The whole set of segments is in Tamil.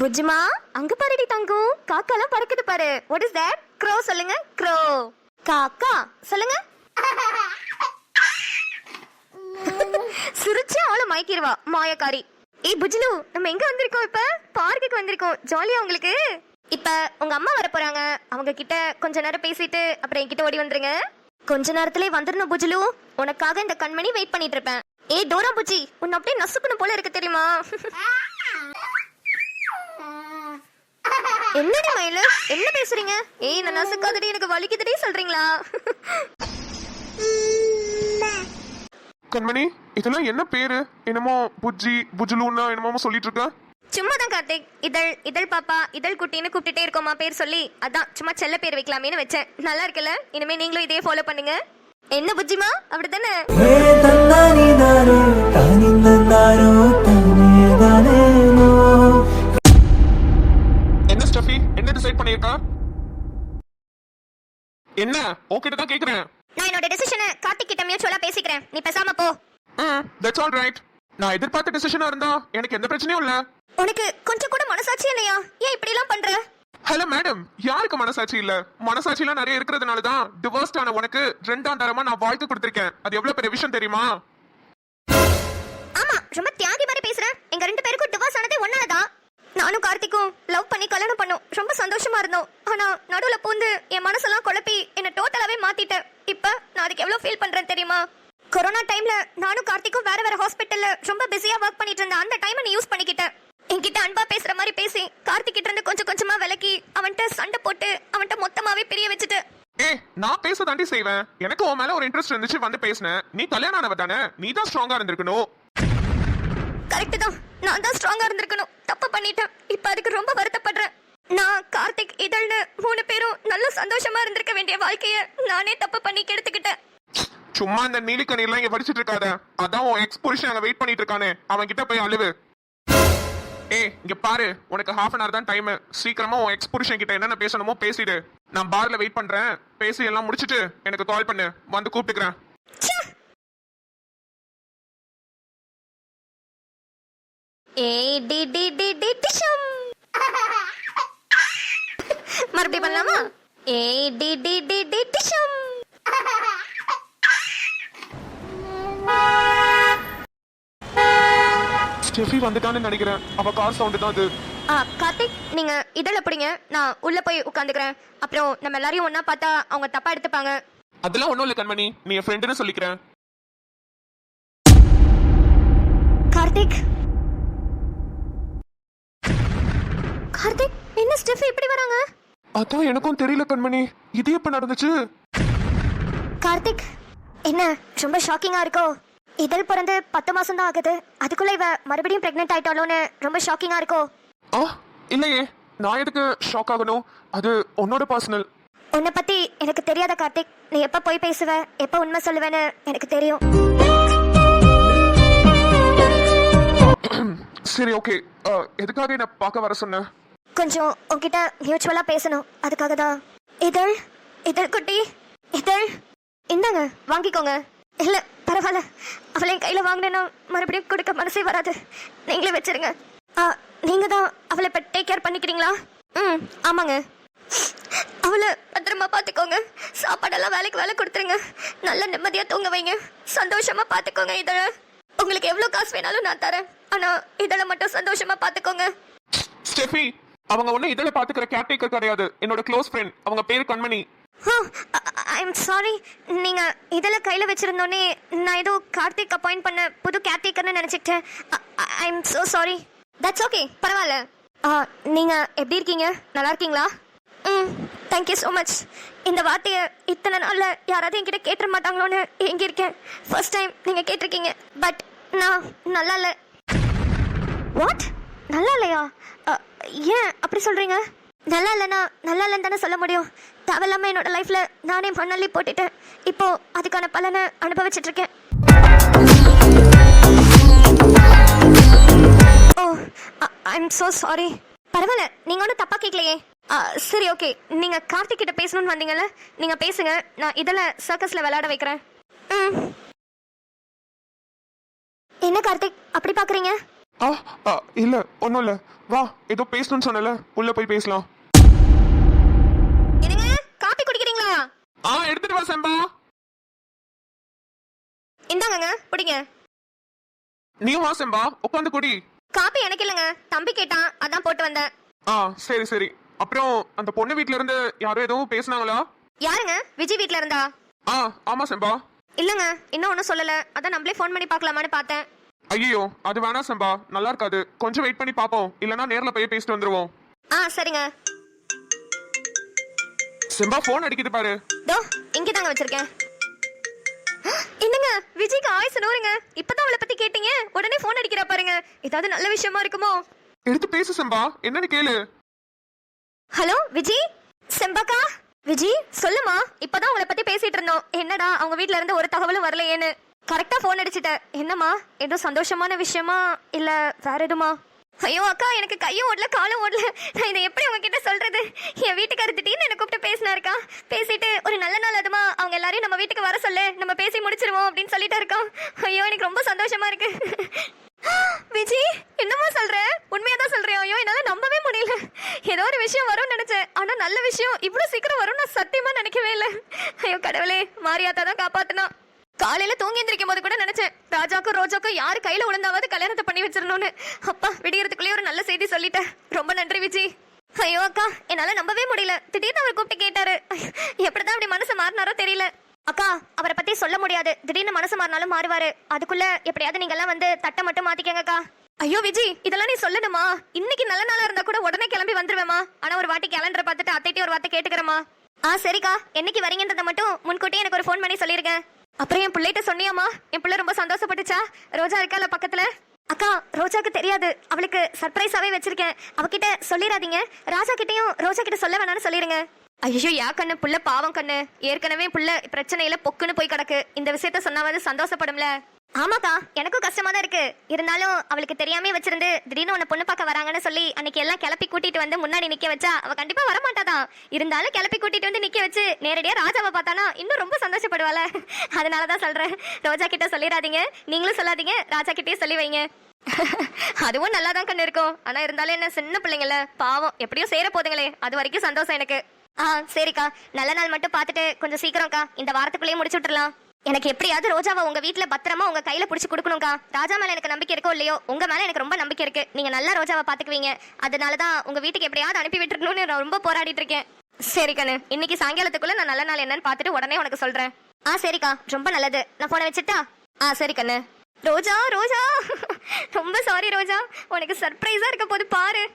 புஜ்ஜிமா, அங்க பாருடி தங்கம், காக்காலாம் பறக்குது பாரு. What is that? க்ரோ சொல்லுங்க. க்ரோ. காக்கா சொல்லுங்க. சிரிச்சு அவள மயக்கிடுவா மாயக்காரி. ஏய் புஜ்லு, நம்ம எங்க வந்திருக்கோம் இப்ப? பார்க்குக்கு வந்திருக்கோம். ஜாலியா உங்களுக்கு? இப்ப உங்க அம்மா வர போறாங்க. அவங்க கிட்ட கொஞ்ச நேரம் பேசிட்டு அப்புறம் என்கிட்ட ஓடி வந்துருங்க. கொஞ்ச நேரத்திலே வந்துடணும் புஜ்லு. உனக்காக இந்த கண்மணி வெயிட் பண்ணிட்டு இருப்பேன். ஏய் டோரா புஜ்ஜி, உன்னை அப்படியே நசுக்கணும் போல இருக்கு தெரியுமா? என்னடி மயிலு, என்ன பேசுறீங்க? ஏய் நான் நசுக்காதடி, எனக்கு வலிக்குதுடி சொல்றீங்களா? கண்மணி, இதெல்லாம் என்ன பேரு? என்னமோ புஜ்ஜி புஜ்லுன்னா என்னமோ சொல்லிட்டு இருக்க. சும்மா தான் கார்த்திக். இதழ் இதழ் பாப்பா, இதழ் குட்டின்னு கூப்பிட்டுட்டே இருக்கோமா பேர் சொல்லி, அதான் சும்மா செல்ல பேர் வைக்கலாமேன்னு வச்சேன். நல்லா இருக்குல்ல? இனிமே நீங்களும் இதே ஃபாலோ பண்ணுங்க. என்ன புஜ்ஜிமா, அப்படித்தானே? என்ன ஸ்டஃபி, என்ன டிசைட் பண்ணிருக்கா? என்ன ஓகே தான் கேக்குறேன். நான் என்னோட டிசிஷனை கார்த்திக் கிட்ட மியூச்சுவலா பேசிக்கிறேன். நீ பேசாம போ. That's all right. நான் எதிர்பார்த்த டிசிஷனா இருந்தா எனக்கு எந்த பிரச்சனையும் இல்ல. உனக்கு கொஞ்சம் கூட மனசாட்சி இல்லையா? ஏன் இப்படி எல்லாம் பண்ற? ஹலோ மேடம், யாருக்கு மனசாட்சி இல்ல? மனசாட்சி எல்லாம் நிறைய இருக்கிறதுனால தான் டிவோர்ஸ்ட் ஆன உனக்கு 2ஆம் தரமா நான் வாழ்க்கை கொடுத்திருக்கேன். அது எவ்வளவு பெரிய விஷயம் தெரியுமா? ஆமா, ரொம்ப தியாகி மாதிரி பேசுறேன். எங்க 2 பேருக்கும் டிவோர்ஸ் ஆனதே ஒன்னாலதான். நானும் கார்த்திக்கும் லவ் பண்ணி கல்யாணம் பண்ணோம். ரொம்ப சந்தோஷமா இருந்தோம். ஆனா நடுவுல பூந்து என் மனசெல்லாம் குழப்பி என்ன டோட்டலாவே மாத்திட்டேன். இப்ப நான் அதுக்கு எவ்வளவு ஃபீல் பண்றேன் தெரியுமா? கொரோனா டைம்ல நானும் கார்த்திக்கும் வேற வேற ஹாஸ்பிட்டல்ல ரொம்ப பிஸியா ஒர்க் பண்ணிட்டு இருந்தேன். அந்த டைமை நீ யூஸ் பண்ணிக்கிட்டேன். என்கிட்ட அன்பா பேசுற மாதிரி பேசி கார்த்திக் கிட்ட இருந்து கொஞ்சம் கொஞ்சமா விலக்கி அவன்கிட்ட சண்டை போட்டு அவன்கிட்ட மொத்தமாவே பிரிய வச்சுட்டு. நான் பேச தாண்டி செய்வேன். எனக்கு உன் மேல ஒரு இன்ட்ரெஸ்ட் இருந்துச்சு, வந்து பேசினேன். நீ கல்யாணம் ஆனவ தானே, நீ தான் ஸ்ட்ராங்கா இருந்திருக்கணும். கரெக்ட் தான், நான் தான் ஸ்ட்ராங்கா இருந்திருக்கணும். தப்பு பண்ணிட்டேன். இப்ப அதுக்கு ரொம்ப வருத்தப்படுறேன். நான் கார்த்திக் இதழ்னு 3 பேரும் நல்ல சந்தோஷமா இருந்திருக்க வேண்டிய வாழ்க்கைய நானே தப்பு பண்ணி கெடுத்துக்கிட்டேன். சும்மா இந்த நீலிக்கண்ணீர்லாம் இங்க படிச்சிட்டு இருக்காத. அதான் உன் எக்ஸ் புருஷன் அங்க வெயிட் பண்ணிட்டு இருக்கானே, அவன் கிட்ட போய் அழுவு. இங்க பாரு, உனக்கு ½ an hour தான் டைம். சீக்கிரமா உன் எக்ஸ் புருஷன் கிட்ட என்னென்ன பேசணுமோ பேசிடு. நான் பார்ல வெயிட் பண்றேன். பேசி எல்லாம் முடிச்சிட்டு எனக்கு கால் பண்ணு, வந்து கூப்பிட்டுக்கிறேன். ஏய் டி டி டி டி டிஷம். மறுபடியும் பண்ணலாமா? ஏய் டி டி டி டி டிஷம். ஸ்டெஃபி வந்துட்டான்னு நினைக்கிறேன். அவ கார் சவுண்ட் தான் அது. கார்த்திக், நீங்க இதழ பிடிங்க. நான் உள்ள போய் உட்காந்துக்கிறேன். அப்புறம் நம்ம எல்லாரையும் ஒன்னா பார்த்தா அவங்க தப்பா எடுத்துப்பாங்க. அதெல்லாம் ஒண்ணும் இல்ல கண்மணி, நீ என் ஃப்ரெண்டுன்னு சொல்லிக்கிறேன். கார்த்திக், கார்த்திக், என்ன ஸ்டெஃபி இப்படி வராங்க? அதான் எனக்கும் தெரியல கண்மணி, இது எப்ப நடந்துச்சு? கார்த்திக், என்ன ரொம்ப ஷாக்கிங்கா இருக்கோ? இதழ் பிறந்து 10 மாசம் தான் ஆகுது. அதுக்குள்ள இவ மறுபடியும் பிரெக்னென்ட் ஆயிட்டாலோன்னு ரொம்ப ஷாக்கிங்கா இருக்கோ? இல்லையே, நான் எதுக்கு ஷாக் ஆகணும்? அது உன்னோட பர்சனல். உன்னை பத்தி எனக்கு தெரியாத கார்த்திக். நீ எப்ப போய் பேசுவ, எப்ப உண்மை சொல்லுவேன்னு எனக்கு தெரியும். சரி ஓகே, எதுக்காக என்ன பார்க்க வர சொன்ன? கொஞ்சம் உன்கிட்ட மியூச்சுவலா பேசணும், அதுக்காக தான். இதழ் இதழ் குட்டி, இதழ் இந்தாங்க, வாங்கிக்கோங்க. இல்ல பரவாயில்ல, அவளை என் கையில வாங்கினேன்னா மறுபடியும் கொடுக்க மனசே வராது. நீங்களே வச்சிருங்க. நீங்க தான் அவளை இப்போ டேக் கேர் பண்ணிக்கிறீங்களா? ஆமாங்க. அவளை பத்திரமா பார்த்துக்கோங்க. சாப்பாடெல்லாம் வேலைக்கு வேலை கொடுத்துருங்க. நல்ல நிம்மதியா தூங்க வைங்க. சந்தோஷமா பார்த்துக்கோங்க. இதழ உங்களுக்கு எவ்வளவு காசு வேணாலும் நான் தரேன். ஆனா இதழ மட்டும் சந்தோஷமா பார்த்துக்கோங்க. ஸ்டெஃபி, அவங்க ஒண்ணு இதழ பாத்துக்கிற கேர்டேக்கர் கிடையாது. என்னோட க்ளோஸ் ஃப்ரெண்ட். அவங்க பேரு கண்மணி. I'm sorry. நீங்க இதெல்லாம் கையில வச்சிருந்தோன்னே நான் ஏதோ கார்த்திக் அப்பாயிண்ட் பண்ண புது கேர்டேக்கர்னு நினைச்சிட்டேன். I'm so sorry. That's okay, பரவாயில்ல. நீங்க எப்படி இருக்கீங்க? நல்லா இருக்கீங்களா? Thank you so much. இந்த வார்த்தையை இத்தனை நாள்ல யாராவது என்கிட்ட கேட்டுற மாட்டாங்களோன்னு எங்க இருக்கேன். ஃபர்ஸ்ட் டைம் நீங்க கேட்டிருக்கீங்க. பட் நான் நல்லா இல்லை. வாட்? நல்லா இல்லையா? ஏன் அப்படி சொல்றீங்க? நல்லா இல்லைன்னா நல்லா இல்லைன்னு தானே சொல்ல முடியும். தேவையில்லாம என்னோட லைஃப்ல நானே மண்ணள்ளி போட்டுட்டேன். இப்போ அதுக்கான பலனை அனுபவிச்சுட்டு இருக்கேன். ஓ, ஐம் சோ சாரி. பரவாயில்ல, நீங்க ஒன்றும் தப்பா கேட்கலையே. சரி ஓகே, நீங்க கார்த்திக் கிட்ட பேசணும்னு வந்தீங்கல்ல, நீங்க பேசுங்க. நான் இதில் சர்க்கஸ்ல விளையாட வைக்கிறேன். என்ன கார்த்திக் அப்படி பாக்குறீங்க? ஆ ஆ, இல்ல ஒன்றும் இல்லை. வா, ஏதோ பேசணும்னு சொன்னல, உள்ள போய் பேசலாம். என்னங்க காபி குடிக்கிறீங்களா? எடுத்துட்டு வா செம்பா. இந்தாங்கங்க பிடிங்க. நீ வா செம்பா, உட்காந்து குடி. காபி எனக்கு இல்லைங்க, தம்பி கேட்டான் அதான் போட்டு வந்தேன். சரி சரி. அப்புறம் அந்த பொண்ணு வீட்ல இருந்து யாரும் எதுவும் பேசுனாங்களா? யாருங்க? விஜய் வீட்ல இருந்தா? ஆமா செம்பா. இல்லங்க இன்னும் ஒன்றும் சொல்லல, அதான் நம்மளே ஃபோன் பண்ணி பார்க்கலாமான்னு பார்த்தேன். ஐயோ, அது வேணாம் செம்பா, நல்லா இருக்காது. கொஞ்சம் வெயிட் பண்ணி பாப்போம், இல்லனா நேர்ல போய் பேசிட்டு வந்துருவோம். சரிங்க. செம்பா போன் அடிக்குது பாரு. தோ இங்கே தாங்க வச்சிருக்கேன். என்னங்க விஜய்க்கு ஆயுசு நூறுங்க. இப்பதான் அவளை பத்தி கேட்டீங்க, உடனே போன் அடிக்கிறா பாருங்க. ஏதாவது நல்ல விஷயமா இருக்குமோ? எடுத்து பேசு செம்பா, என்னன்னு கேளு. ஹலோ விஜய். செம்பாக்கா. விஜய் சொல்லுமா, இப்பதான் உங்களை பத்தி பேசிட்டு இருந்தோம். என்னடா அவங்க வீட்ல இருந்து ஒரு தகவலும் வரலையேன்னு. கரெக்டா போன் அடிச்சிட்ட. என்னம்மா, ஏதோ சந்தோஷமான விஷயமா இல்ல வேற எதுமா? ஐயோ அக்கா, எனக்கு கையும் ஓடல காலும் ஓடல. நான் இதை எப்படி உங்ககிட்ட சொல்றது? என் வீட்டுக்காரர் திடீர்னு என்ன கூப்பிட்டு பேசினாருக்கா. பேசிட்டு ஒரு நல்ல நாள் அதுமா அவங்க எல்லாரையும் நம்ம வீட்டுக்கு வர சொல்லு, நம்ம பேசி முடிச்சிருவோம் அப்படின்னு சொல்லிட்டு இருக்கோம். ஐயோ எனக்கு ரொம்ப சந்தோஷமா இருக்கு. விஜய் என்னமா சொல்ற? உண்மையாதான் சொல்றேன். ஐயோ என்னால நம்பவே முடியல. ஏதோ ஒரு விஷயம் வரும்னு நினைச்சேன், ஆனா நல்ல விஷயம் இவ்வளவு சீக்கிரம் வரும் நான் சத்தியமா நினைக்கவே இல்லை. ஐயோ கடவுளே, மாரியாத்தா தான் காப்பாத்துனா. காலையில தூங்கி எந்திரிக்கும் போது கூட நினைச்சேன், ராஜாக்கும் ரோஜாக்கும் யாரு கையில விழுந்தாவது கல்யாணத்தை பண்ணி வச்சிடணும்னு. அப்பா விடியறதுக்குள்ளே ஒரு நல்ல செய்தி சொல்லிட்டேன். ரொம்ப நன்றி விஜய். ஐயோ அக்கா, என்னால நம்பவே முடியல. திடீர்னு அவர் கூப்பிட்டு கேட்டாரு. எப்படிதான் அப்படி மனசு மாறினாரோ தெரியல. அக்கா அவரை பத்தி சொல்ல முடியாது, திடீர்னு மனசு மாறினாலும் மாறுவாரு. அதுக்குள்ள எப்படியாவது நீங்க எல்லாம் வந்து தட்டை மட்டும் மாத்திக்கங்கக்கா. ஐயோ விஜய், இதெல்லாம் நீ சொல்லணுமா? இன்னைக்கு நல்ல நாளா இருந்தா கூட உடனே கிளம்பி வந்துருவேமா. ஆனா ஒரு வாட்டி கேலண்டரை பார்த்துட்டு அத்தைட்டி ஒரு வார்த்தை கேட்டுக்கிறேமா. சரிக்கா, என்னைக்கு வரீங்கன்றத மட்டும் முன்கூட்டியே எனக்கு ஒரு ஃபோன் பண்ணி சொல்லிருக்கேன். அப்புறம் என் பிள்ளைகிட்ட சொன்னியாமா? என் பிள்ளை ரொம்ப சந்தோஷப்பட்டுச்சா? ரோஜா இருக்கால பக்கத்துல? அக்கா ரோஜாக்கு தெரியாது, அவளுக்கு சர்ப்ரைஸாவே வச்சிருக்கேன். அவகிட்ட சொல்லிடாதீங்க. ராஜா கிட்டையும் ரோஜா கிட்ட சொல்ல வேணாம்னு சொல்லிருங்க. ஐயோ யா கண்ணு, புள்ள பாவம் கண்ணு. ஏற்கனவே புள்ள பிரச்சனையில பொக்குன்னு போய் கிடக்கு. இந்த விஷயத்த சொன்னாவது சந்தோஷப்படும்ல. ஆமாக்கா, எனக்கும் கஷ்டமா தான் இருக்கு. இருந்தாலும் அவளுக்கு தெரியாமே வச்சிருந்து திடீர்னு உன்னை பொண்ணு பார்க்க வராங்கன்னு சொல்லி அன்னைக்கு எல்லாம் கிளப்பி கூட்டிட்டு வந்து முன்னாடி நிக்க வச்சா அவ கண்டிப்பா வரமாட்டாதான். இருந்தாலும் கிளப்பி கூட்டிட்டு வந்து நிக்க வச்சு நேரடியா ராஜாவை பார்த்தானா இன்னும் ரொம்ப சந்தோஷப்படுவாள. அதனாலதான் சொல்றேன், ரோஜா கிட்ட சொல்லிடாதீங்க, நீங்களும் சொல்லாதீங்க, ராஜா கிட்டே சொல்லி வைங்க. அதுவும் நல்லாதான் கண்ணு இருக்கும். ஆனா இருந்தாலும் என்ன சின்ன பிள்ளைங்கள பாவம், எப்படியும் சேர போதுங்களே, அது வரைக்கும் சந்தோஷம் எனக்கு. சரிக்கா, நல்ல நாள் மட்டும் பார்த்துட்டு கொஞ்சம் சீக்கிரம்க்கா இந்த வாரத்துக்குள்ளேயே முடிச்சு விட்டுறலாம். எனக்கு எப்படியாவது ரோஜாவை உங்க வீட்டுல பத்திரமா உங்க கையில புடிச்சு கொடுக்கணும்க்கா. ராஜா மேல எனக்கு நம்பிக்கை இருக்கோ இல்லையோ, உங்க மேல எனக்கு ரொம்ப நம்பிக்கை இருக்கு. நீங்க நல்லா ரோஜாவை பாத்துக்குவீங்க. அதனாலதான் உங்க வீட்டுக்கு எப்படியாவது அனுப்பி விட்டுருக்கணும்னு நான் ரொம்ப போராடிட்டு இருக்கேன். சரி கண்ணு, இன்னைக்கு சாயங்காலத்துக்குள்ள நான் நல்ல நாள் என்னன்னு பார்த்துட்டு உடனே உனக்கு சொல்றேன். சரிக்கா, ரொம்ப நல்லது. நான் போன வச்சுட்டா? சரி கண்ணு. ரோஜா ரோஜா, ரொம்ப சாரி ரோஜா, உனக்கு சர்ப்ரைஸா இருக்க போது பாரு.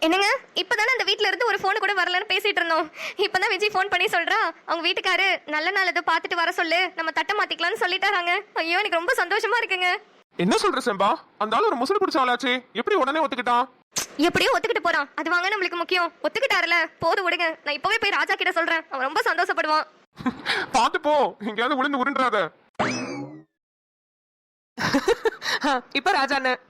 என்னங்க, இப்பதானே அந்த வீட்ல இருந்து ஒரு போன் கூட வரலன்னு பேசிட்டு இருந்தோம். இப்பதான் விஜய் போன் பண்ணி சொல்றா அவங்க வீட்டுக்காரு நல்ல நாள் எதுவும் பார்த்துட்டு வர சொல்லு, நம்ம தட்டை மாத்திக்கலாம்னு சொல்லிட்டாராங்க. ஐயோ எனக்கு ரொம்ப சந்தோஷமா இருக்குங்க. என்ன சொல்ற செம்பா? அந்த ஆளு ஒரு முசுறு பிடிச்ச ஆளாச்சே, எப்படி உடனே ஒத்துக்கிட்டான்? எப்படியோ ஒத்துக்கிட்டு போறான், அது வாங்க நம்மளுக்கு முக்கியம். ஒத்துக்கிட்டாருல, போது விடுங்க. நான் இப்பவே போய் ராஜா கிட்ட சொல்றேன், அவன் ரொம்ப சந்தோஷப்படுவான். பாத்து போ, எங்கேயாவது விழுந்து உருண்டாத. இப்ப ராஜா அண்ணன்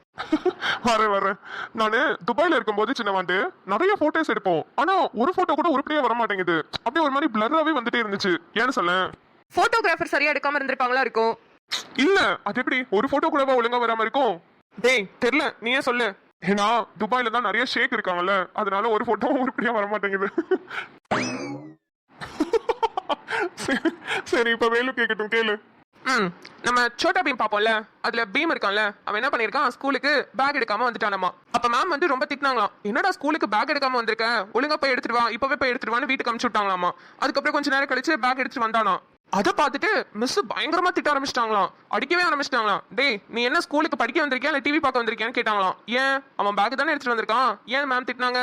வரேன். நானு துபாயில இருக்கும்போது சின்னவாண்டு நிறைய போட்டோஸ் எடுப்போம். ஆனா ஒரு போட்டோ கூட உருப்படியா வர மாட்டேங்குது. அப்படியே ஒரு மாதிரி பிளராவே வந்துட்டே இருந்துச்சு. ஏன்னு சொல்ல? போட்டோகிராஃபர் சரியா எடுக்காம இருந்திருப்பாங்களா இருக்கும். இல்ல, அது எப்படி ஒரு போட்டோ கூடவா ஒழுங்கா வராம இருக்கும்? டேய் தெரியல, நீயே சொல்லு. ஏன்னா துபாயில தான் நிறைய ஷேக் இருக்காங்கல்ல, அதனால ஒரு போட்டோ உருப்படியா வர மாட்டேங்குது. சரி இப்ப வேலு கேட்கட்டும், கேளு. நம்ம சோட்டா பீம் பாப்போம்ல, அதுல பீம் இருக்கான்ல, அவன் என்ன பண்ணிருக்கான், ஸ்கூலுக்கு பேக் எடுக்காம வந்துட்டானமா. அப்ப மேம் வந்து ரொம்ப திட்டினாங்களாம், என்னடா ஸ்கூலுக்கு பேக் எடுக்காம வந்திருக்க, ஒழுங்கா போய் எடுத்துட்டு வா, இப்பவே போய் எடுத்துட்டு வான்னு வீட்டுக்கு அனுப்பிச்சு விட்டாங்களாமா. அதுக்கப்புறம் கொஞ்ச நேரம் கழிச்சு பேக் எடுத்துட்டு வந்தானா. அதை பார்த்துட்டு மிஸ் பயங்கரமா திட்ட ஆரம்பிச்சிட்டாங்களாம், அடிக்கவே ஆரம்பிச்சிட்டாங்களாம். டேய் நீ என்ன ஸ்கூலுக்கு படிக்க வந்திருக்கியா இல்ல டிவி பார்க்க வந்திருக்கியான்னு கேட்டாங்களாம். ஏன், அவன் பேக் தானே எடுத்துட்டு வந்திருக்கான், ஏன் மேம் திட்டினாங்க?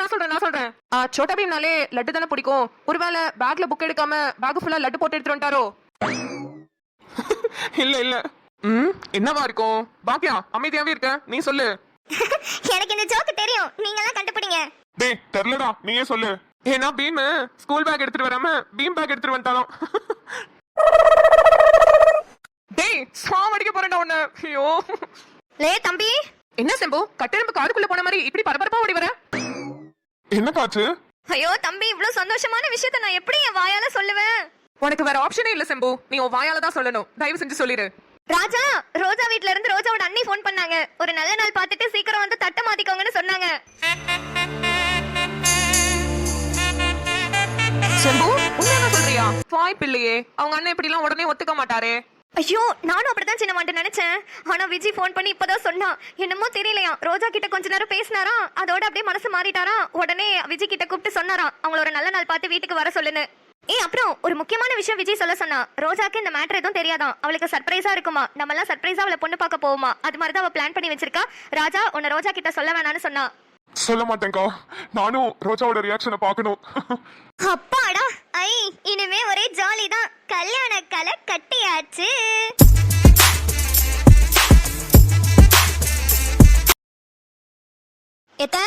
நான் சொல்றேன். சோட்டா பீம்னாலே லட்டு தானே பிடிக்கும். ஒருவேளை பேக்ல புக் எடுக்காம பேக் ஃபுல்லா லட்டு போட்டு எடுத்துட்டு வந்துட்டாரோ? இல்ல என்னவா இருக்கும்? பாக்கியா அமைதியாவே இருக்க, நீ சொல்லு. எனக்கு இந்த ஜோக்கு தெரியும், நீங்க எல்லாம் கண்டுபிடிங்க. டேய் தெரியலடா, நீயே சொல்லு. ஏன்னா பீம் ஸ்கூல் பேக் எடுத்துட்டு வராம பீம் பேக் எடுத்துட்டு வந்துட்டாலும். டேய் சாவடிக்க போறேன்டா உன்னை. ஐயோ லே தம்பி. என்ன செம்பு, கட்டெரும்பு காதுக்குள்ள போன மாதிரி இப்படி பரபரப்பா ஓடி வர? என்ன காச்சு? ஐயோ தம்பி, இவ்வளவு சந்தோஷமான விஷயத்த நான் எப்படி என் வாயால சொல்லுவேன்? உனக்கு வேற ஆப்ஷனே இல்ல செம்பு, நீ உன் வாயால தான் சொல்லணும். தயவு செஞ்சு சொல்லிடு. ராஜா, ரோஜா வீட்ல இருந்து ரோஜாவோட அண்ணி ஃபோன் பண்ணாங்க. ஒரு நல்ல நாள் பார்த்துட்டு சீக்கிரம் வந்து தட்ட மாத்திக்கோங்கன்னு சொன்னாங்க. செம்பு, உண்மையா சொல்றியா? வாய்ப்பு இல்லையே, அவங்க அண்ணன் இப்படி எல்லாம் உடனே ஒத்துக்க மாட்டாரே. ஐயோ, நானும் அப்படிதான் சின்னமாட்ட நினைச்சேன். ஆனா விஜய் ஃபோன் பண்ணி இப்பதான் சொன்னான். என்னமோ தெரியலையா, ரோஜா கிட்ட கொஞ்ச நேரம் பேசினாராம். அதோட அப்படியே மனசு மாறிட்டாராம். உடனே விஜய் கிட்ட கூப்பிட்டு சொன்னாராம், அவங்கள ஒரு நல்ல நாள் பார்த்து வீட்டுக்கு வர சொல்லுன்னு. அப்புறம் ஒரு முக்கியமான விஷயம் விஜய் சொல்ல சொன்னா. ரோஜாக்கு இந்த மேட்டர் எதுவும் தெரியாதான். அவளுக்கு சர்ப்ரைஸா இருக்குமா. நம்ம எல்லாம் சர்ப்ரைஸா அவளை பொண்ணு பார்க்க போவோமா. அது மாதிரி தான் அவ பிளான் பண்ணி வச்சிருக்கா. ராஜா உன்னை ரோஜா கிட்ட சொல்ல வேணாம்னு சொன்னா. சொல்ல மாட்டேங்கா, நானும் ரோஜாவோட ரியாக்ஷனை பார்க்கணும். அப்பாடா, இனிமே ஒரே ஜாலி தான். கல்யாண கலை கட்டியாச்சு. எத்த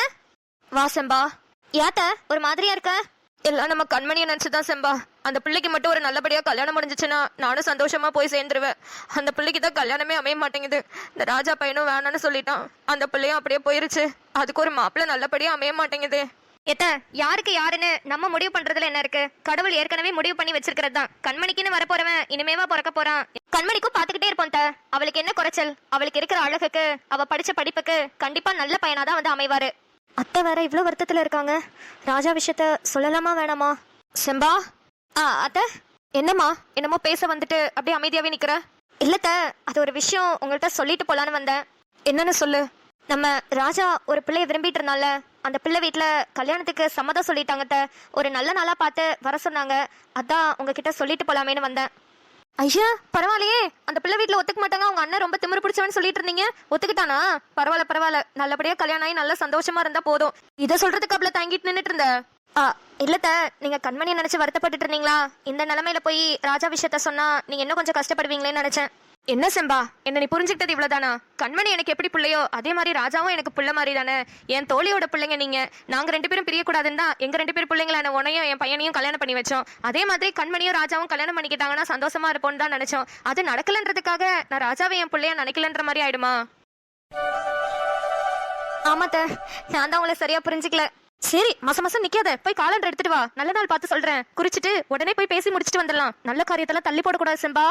வா செம்பா. ஏத்த ஒரு மாதிரியா இருக்க? எல்லாம் நம்ம கண்மணியை நினைச்சுதான் செம்பா. அந்த பிள்ளைக்கு மட்டும் ஒரு நல்லபடியா கல்யாணம் முடிஞ்சிச்சுன்னா நானும் சந்தோஷமா போய் சேர்ந்துருவேன். அந்த பிள்ளைக்கு தான் கல்யாணமே அமைய மாட்டேங்குது. இந்த ராஜா பையனும் வேணான்னு சொல்லிட்டான். அந்த பிள்ளையும் அப்படியே போயிருச்சு. அதுக்கு ஒரு மாப்பிள்ளை நல்லபடியா அமைய மாட்டேங்குது. எத்த யாருக்கு யாருன்னு நம்ம முடிவு பண்றதுல என்ன இருக்கு? கடவுள் ஏற்கனவே முடிவு பண்ணி வச்சிருக்கிறது தான். கண்மணிக்குன்னு வரப்போறவன் இனிமேவா பிறக்க போறான். கண்மணிக்கும் பாத்துக்கிட்டே இருப்போம். அவளுக்கு என்ன குறைச்சல்? அவளுக்கு இருக்கிற அழகுக்கு, அவ படிச்ச படிப்புக்கு கண்டிப்பா நல்ல பையனாதான் வந்து அமைவாரு. அத்தை வேற இவ்வளவு வருத்தத்துல இருக்காங்க. ராஜா விஷயத்த சொல்லலாமா வேணாமா? செம்பா. அத்தை என்னம்மா? என்னமோ பேச வந்துட்டு அப்படியே அமைதியாவே நிக்கிற. இல்லத்த, அது ஒரு விஷயம் உங்கள்கிட்ட சொல்லிட்டு போலான்னு வந்தேன். என்னன்னு சொல்லு. நம்ம ராஜா ஒரு பிள்ளைய விரும்பிட்டு இருந்தால, அந்த பிள்ளை வீட்டுல கல்யாணத்துக்கு சம்மதம் சொல்லிட்டாங்க. ஒரு நல்ல நாளா பார்த்து வர சொன்னாங்க. அதான் உங்ககிட்ட சொல்லிட்டு போலாமேன்னு வந்தேன். ஐயா பரவாயில்லையே, அந்த பிள்ளை வீட்டுல ஒத்துக்க மாட்டாங்க. அவங்க அண்ணன் ரொம்ப திமிரு பிடிச்சவன்னு சொல்லிட்டு இருந்தீங்க. ஒத்துக்கிட்டானா? பரவாயில்ல பரவாயில்ல, நல்லபடியா கல்யாணம் ஆகி நல்லா சந்தோஷமா இருந்தா போதும். இதை சொல்றதுக்கு அவ்வளவு தாங்கிட்டு நின்னுட்டு இருந்த. இல்லத்த, நீங்க கண்மணியை நினைச்சு வருத்தப்பட்டு இருந்தீங்களா? இந்த நிலைமையில போய் ராஜா விஷயத்த சொன்னா நீங்க இன்னும் கொஞ்சம் கஷ்டப்படுவீங்களேன்னு நினைச்சேன். என்ன செம்பா, என்ன நீ புரிஞ்சுக்கிட்டது இவ்வளவுதானா? கண்மணி எனக்கு எப்படி பிள்ளையோ அதே மாதிரி ராஜாவும் எனக்கு பிள்ளை மாதிரி தானே. என் தோழியோட பிள்ளைங்க நீங்க. நாங்க 2 பேரும் பிரியக்கூடாதுன்னு தான் எங்க 2 பேர் பிள்ளைங்களான உன்னையும் என் பையனையும் கல்யாணம் பண்ணி வச்சோம். அதே மாதிரி கண்மணியும் ராஜாவும் கல்யாணம் பண்ணிக்கிட்டாங்கன்னா சந்தோஷமா இருப்போம்னு தான் நினைச்சோம். அது நடக்கலன்றதுக்காக நான் ராஜாவை என் பிள்ளையா நினைக்கலன்ற மாதிரி ஆயிடுமா? ஆமாத்த, நான் தான் உங்களை சரியா புரிஞ்சுக்கல. சரி, மாசம் நிக்காத, போய் காலண்டர் எடுத்துட்டு வா. நல்ல நாள் பார்த்து சொல்றேன். குறிச்சிட்டு உடனே போய் பேசி முடிச்சிட்டு வந்துடலாம். நல்ல காரியத்தெல்லாம் தள்ளி போடக்கூடாது செம்பா.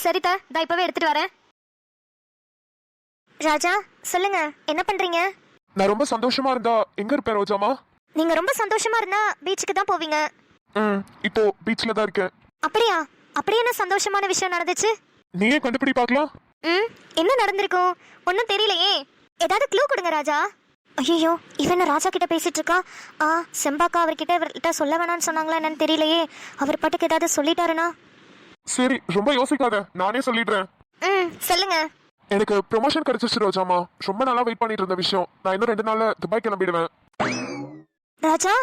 சரிதா, நான் இப்பவே எடுத்துட்டு வரேன். ராஜா சொல்லுங்க, என்ன பண்றீங்க? நான் ரொம்ப சந்தோஷமா இருந்தா எங்க இருப்பேன் ரோஜாமா? நீங்க ரொம்ப சந்தோஷமா இருந்தா பீச்சுக்கு தான் போவீங்க. இப்போ பீச்ல தான் இருக்கேன். அப்படியா? அப்படி என்ன சந்தோஷமான விஷயம் நடந்துச்சு? நீயே கண்டுபிடி பார்க்கலாம். என்ன நடந்திருக்கும்? ஒன்னும் தெரியலையே. ஏதாவது க்ளூ கொடுங்க ராஜா. ஐயோ, இவன் ராஜா கிட்ட பேசிட்டு இருக்கா. செம்பாக்கா அவர்கிட்ட சொல்ல வேணாம்னு சொன்னாங்களா என்னன்னு தெரியலையே. அவர் பாட்டுக்கு ஏதாவது சொல்லிட்டாருனா? சரி, ரொம்ப யோசிக்காத, நானே சொல்லிடுறேன். சொல்லுங்க. எனக்கு ப்ரொமோஷன் கிடைச்சிச்சு ரோஜாமா. ரொம்ப நாளா வெயிட் பண்ணிட்டு இருந்த விஷயம். நான் இன்னும் 2 நாள்ல துபாய் கிளம்பிடுவேன். ராஜா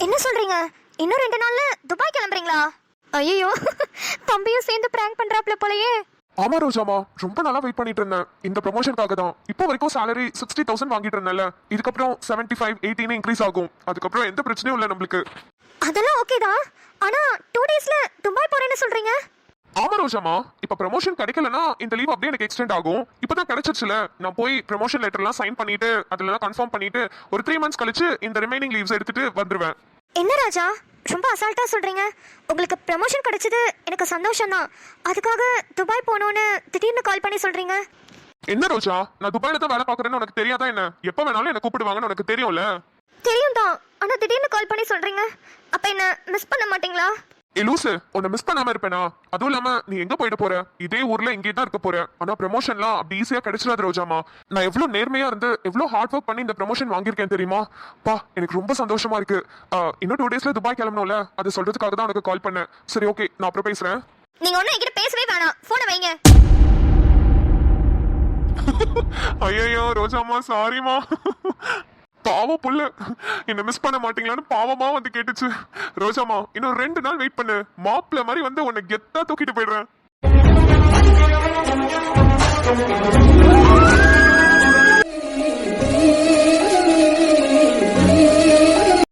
என்ன சொல்றீங்க? இன்னும் 2 நாள்ல துபாய் கிளம்புறீங்களா? ஐயோ, தம்பியும் சேர்ந்து பிராங்க் பண்றாப்ல போலயே. ஆமா ரோஜாமா, ரொம்ப நாளா வெயிட் பண்ணிட்டு இருந்தேன் இந்த ப்ரொமோஷனுக்காக தான். இப்போ வரைக்கும் salary 60,000 வாங்கிட்டு இருந்தேன்ல. இதுக்கப்புறம் 75, 80 இன்க்ரீஸ் ஆகும். அதுக்கப்புறம் எந்த பிரச்சனையும் இல்லை நம்மளுக்கு. அதெல்லாம் ஓகே தான். ஆனா 2 டேஸ்ல துபாய் போறேன்னு சொல்றீங்க? ஆமா ரோஜாமா, இப்ப ப்ரமோஷன் கிடைக்கலனா இந்த லீவ் அப்படியே எனக்கு எக்ஸ்டெண்ட் ஆகும். இப்பதான் கிடைச்சிருச்சுல, நான் போய் ப்ரமோஷன் லெட்டர்லாம் சைன் பண்ணிட்டு அதெல்லாம் கன்ஃபார்ம் பண்ணிட்டு ஒரு 3 months கழிச்சு இந்த ரிமைனிங் லீவ்ஸ் எடுத்துட்டு வந்துருவேன். என்ன ராஜா, ரொம்ப அசால்ட்டா சொல்றீங்க. உங்களுக்கு ப்ரமோஷன் கிடைச்சது எனக்கு சந்தோஷம் தான். அதுக்காக துபாய் போகணும்னு திடீர்னு கால் பண்ணி சொல்றீங்க. என்ன ரோஜா, நான் துபாயில தான் வேலை பார்க்கறேன்னு உனக்கு தெரியாதா என்ன? எப்ப வேணாலும் என்ன கூப்பிடுவாங்கன்னு உனக்கு தெரியும்ல. தெரியும் தான், ஆனா திடீர்னு கால் பண்ணி சொல்றீங்க. அப்ப என்ன மிஸ் பண்ண மாட்டீங்களா? லூசு, உன்னை மிஸ் பண்ணாம இருப்பேனா? அதுவும் இல்லாம நீ எங்க போயிட போற? இதே ஊர்ல இங்கே தான் இருக்க போற. ஆனா ப்ரமோஷன்லாம் அப்படி ஈஸியா கிடைச்சிடாது ரோஜாமா. நான் எவ்வளவு நேர்மையா இருந்து எவ்வளவு ஹார்ட் ஒர்க் பண்ணி இந்த ப்ரமோஷன் வாங்கியிருக்கேன் தெரியுமா? பா, எனக்கு ரொம்ப சந்தோஷமா இருக்கு. இன்னும் 2 daysல துபாய் கிளம்பணும்ல, அது சொல்றதுக்காக தான் உனக்கு கால் பண்ணேன். சரி, ஓகே, நான் அப்புறம் பேசுறேன். நீங்க ஒன்னும் என்கிட்ட பேசவே வேணாம், போனை வைங்க. ஐயோ ரோஜாமா, சாரிமா. பாவம் புள்ள, என்ன மிஸ் பண்ண மாட்டீங்களான்னு பாவமா வந்து கேட்டுச்சு. ரோஜாமா, இன்னும் 2 நாள் வெயிட் பண்ணு. மாப்பிள்ள மாதிரி வந்து உன்னை கெத்தா தூக்கிட்டு போயிடுறேன்.